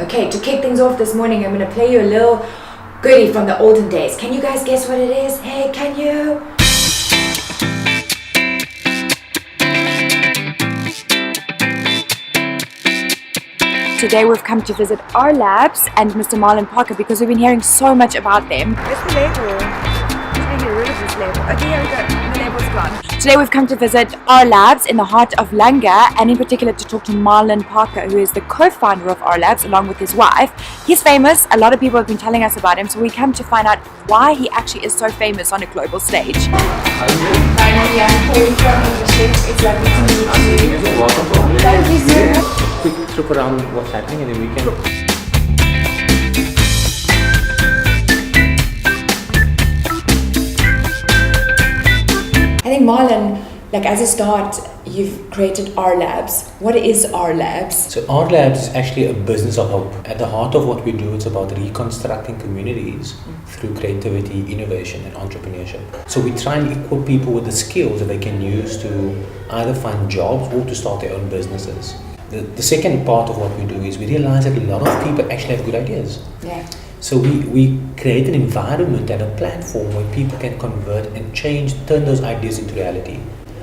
Okay, to kick things off this morning, I'm going to play you a little goodie from the olden days. Can you guys guess what it is? Hey, can you? Today we've come to visit RLabs and Mr. Marlon Parker because we've been hearing so much about them. Where's the label? I'm get rid of this label. Okay, here we go. The label's gone. Today we've come to visit RLabs in the heart of Langa, and in particular to talk to Marlon Parker, who is the co-founder of RLabs along with his wife. He's famous. A lot of people have been telling us about him, so we come to find out why he actually is so famous on a global stage. Finally, I'm Caley from English. It's lovely to meet you. You're welcome. Thank you so much. Quick trip around what's happening and then we can... I think Marlon, like as a start, you've created RLabs. What is RLabs? So RLabs is actually a business of hope. At the heart of what we do, it's about reconstructing communities through creativity, innovation and entrepreneurship. So we try and equip people with the skills that they can use to either find jobs or to start their own businesses. The second part of what we do is we realize that a lot of people actually have good ideas. Yeah. So we create an environment and a platform where people can convert and turn those ideas into reality.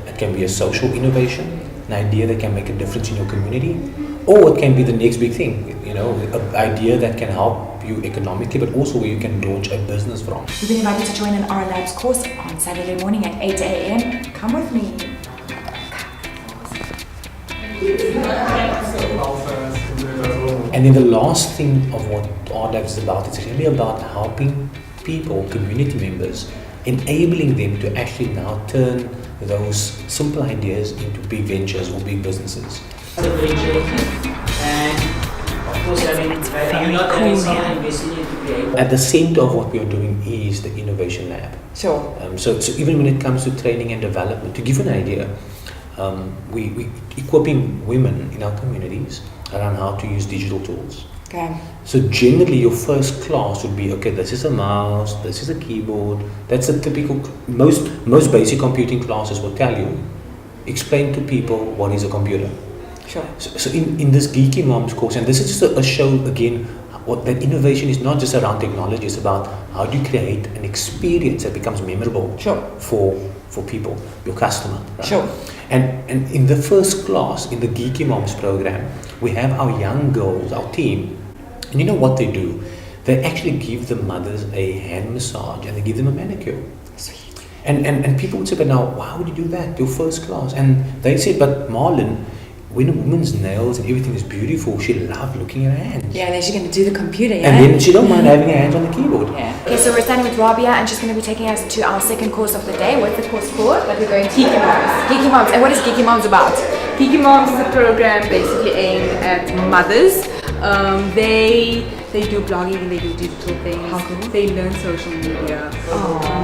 It can be a social innovation, an idea that can make a difference in your community, or it can be the next big thing, an idea that can help you economically, but also where you can launch a business from. You've been invited to join an RLabs course on Saturday morning at 8 a.m. Come with me. And then the last thing of what RLabs is about, it's really about helping people, community members, enabling them to actually now turn those simple ideas into big ventures or big businesses. And of course, At the center of what we are doing is the innovation lab. Sure. So even when it comes to training and development, to give you an idea, we equipping women in our communities around how to use digital tools. Okay. So generally your first class would be, okay, this is a mouse, this is a keyboard. That's a typical, most basic computing classes will tell you, explain to people what is a computer. Sure. So in this Geeky Moms course, and this is just a show again, that innovation is not just around technology, it's about how do you create an experience that becomes memorable. Sure. for people, your customer. Right? Sure. And in the first class, in the Geeky Moms program, we have our young girls, our team, and you know what they do? They actually give the mothers a hand massage and they give them a manicure. Sweet. And people would say, but now, why would you do that? Your first class. And they said, but Marlon, when a woman's nails and everything is beautiful, she loves looking at her hands. Yeah, then she's going to do the computer, yeah? And then she don't mind having her hands on the keyboard. Yeah. Okay, so we're standing with Rabia and she's going to be taking us to our second course of the day. What's the course called? That we're going to Geeky Moms. Geeky Moms. And what is Geeky Moms about? Geeky Moms is a program basically aimed at mothers. They do blogging, they do digital things. How cool. They learn social media.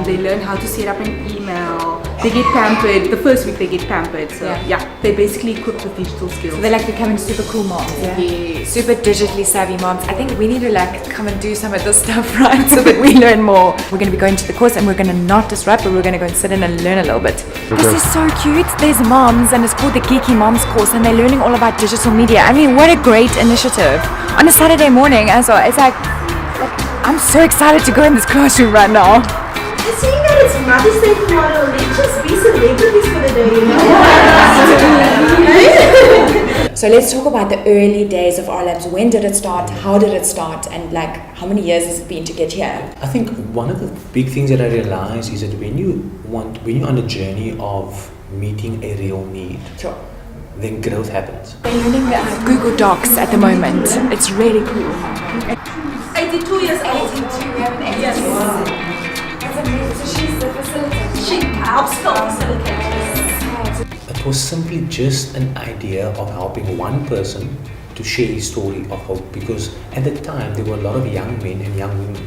They learn how to set up an email. They get pampered. The first week they get pampered. So yeah, they're basically equipped with digital skills. So they're like becoming super cool moms. Yeah. Yes. Super digitally savvy moms. I think we need to come and do some of this stuff, right? So that we learn more. We're going to be going to the course and we're going to not disrupt, but we're going to go and sit in and learn a little bit. Okay. This is so cute. There's moms and it's called the Geeky Moms course and they're learning all about digital media. I mean, what a great initiative. On a Saturday morning as well. It's like I'm so excited to go in this classroom right now. Seeing that it's Mother's Day tomorrow, let's just be celebrities for the day. So let's talk about the early days of RLabs. When did it start? How did it start? And how many years has it been to get here? I think one of the big things that I realized is that when you're on a journey of meeting a real need, Sure. then growth happens. They're learning the Google Docs at the moment. It's really cool. 82 years old. 82, we have an 82. Yes. That's amazing. So she's the facilitator. She helps co-facilitate. It was simply just an idea of helping one person to share his story of hope, because at the time there were a lot of young men and young women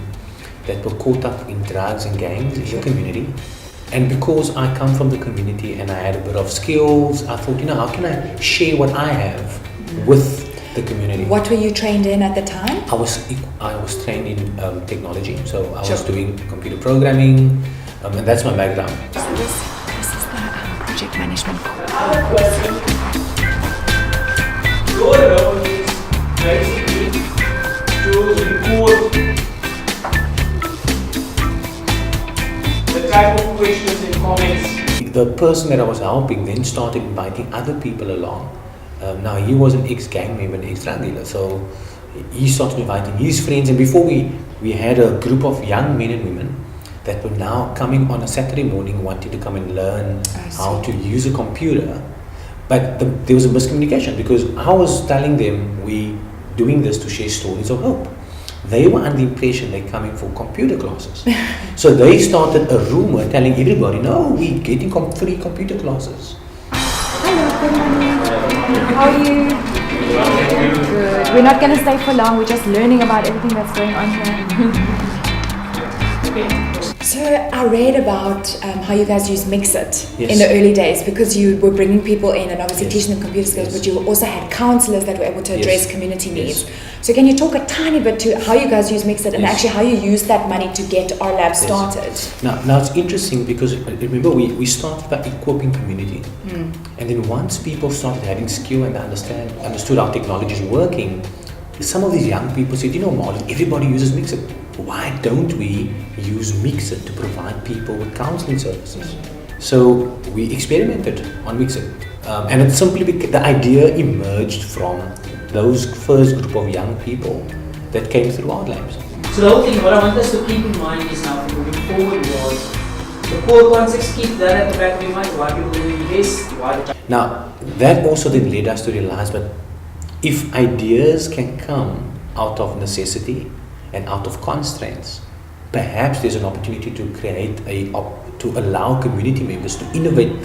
that were caught up in drugs and gangs in the community. And because I come from the community and I had a bit of skills, I thought, how can I share what I have with the community? What were you trained in at the time? I was trained in technology, so I was doing computer programming, and that's my background. So this is the project management course. the person that I was helping then started inviting other people along. Now he was an ex-gang member, an ex-drug dealer, so he started inviting his friends, and before we had a group of young men and women that were now coming on a Saturday morning wanting to come and learn how to use a computer. But there was a miscommunication because I was telling them we doing this to share stories of hope. They were under the impression they're coming for computer classes. So they started a rumor telling everybody, no, we're getting free computer classes. Hello, good morning. How are you? Good. We're not going to stay for long. We're just learning about everything that's going on here. So I read about how you guys use Mixit in the early days because you were bringing people in and obviously teaching them computer skills, but you also had counselors that were able to address community needs. So can you talk a tiny bit to how you guys use Mixit and actually how you use that money to get RLabs started? Now it's interesting because remember we started by equipping community, and then once people started having skill and understood how technology is working, some of these young people said, you know, Marlon, everybody uses Mixit. Why don't we use Mixit to provide people with counseling services? So we experimented on Mixit, and it simply the idea emerged from those first group of young people that came through RLabs. So the whole thing, what I want us to keep in mind is now moving forward was the core concepts, keep that at the back of your mind, why people doing this, why. Now that also then led us to realize, but if ideas can come out of necessity and out of constraints, perhaps there's an opportunity to create to allow community members to innovate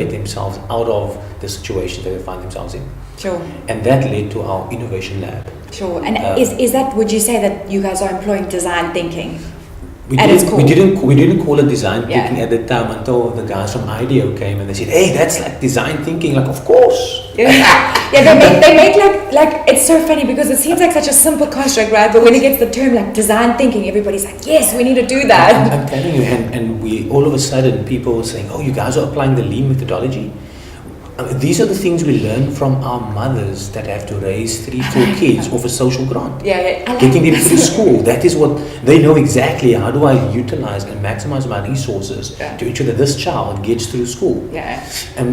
themselves out of the situation that they find themselves in. Sure. And that led to our innovation lab. Sure. And is that, would you say that you guys are employing design thinking? We didn't call it design thinking at the time until the guys from IDEO came and they said, hey, that's like design thinking. Like, of course. They make like it's so funny because it seems like such a simple construct, right? But when it gets the term like design thinking, everybody's like, yes, we need to do that. I'm telling you, and we all of a sudden people were saying, oh, you guys are applying the lean methodology. I mean, these are the things we learn from our mothers that have to raise 3-4 kids off a social grant. Getting them through school. That is what they know exactly. How do I utilize and maximize my resources to ensure that this child gets through school?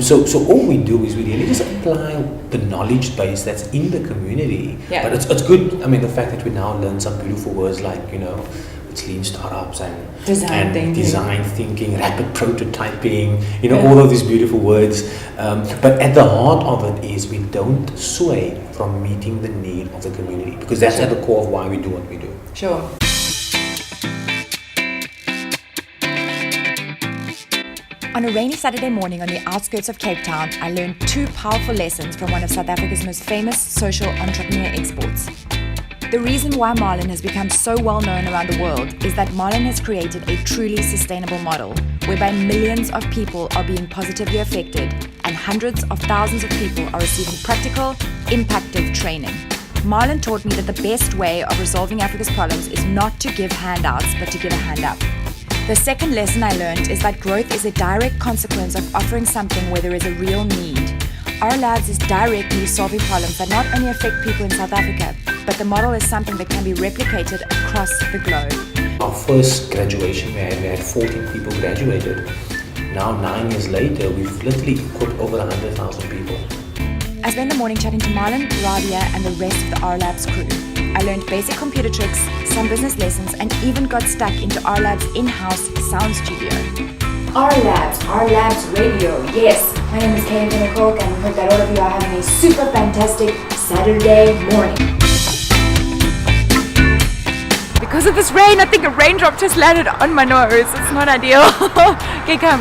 So all we do is we really just apply the knowledge base that's in the community. But it's good. I mean, the fact that we now learn some beautiful words like, you know, it's lean startups and design thinking, rapid prototyping, you know, all of these beautiful words. But at the heart of it is we don't sway from meeting the need of the community because that's at the core of why we do what we do. Sure. On a rainy Saturday morning on the outskirts of Cape Town, I learned 2 powerful lessons from one of South Africa's most famous social entrepreneur exports. The reason why Marlon has become so well known around the world is that Marlon has created a truly sustainable model whereby millions of people are being positively affected and hundreds of thousands of people are receiving practical, impactive training. Marlon taught me that the best way of resolving Africa's problems is not to give handouts but to give a hand up. The second lesson I learned is that growth is a direct consequence of offering something where there is a real need. RLabs is directly solving problems that not only affect people in South Africa, but the model is something that can be replicated across the globe. Our first graduation, we had 14 people graduated. Now 9 years later, we've literally equipped over 100,000 people. I spent the morning chatting to Marlon, Rabia, and the rest of the RLabs crew. I learned basic computer tricks, some business lessons, and even got stuck into RLabs' in-house sound studio. RLabs Radio, yes. My name is Caley and Kolk, and we hope that all of you are having a super fantastic Saturday morning. Because of this rain, I think a raindrop just landed on my nose. It's not ideal. Okay, come.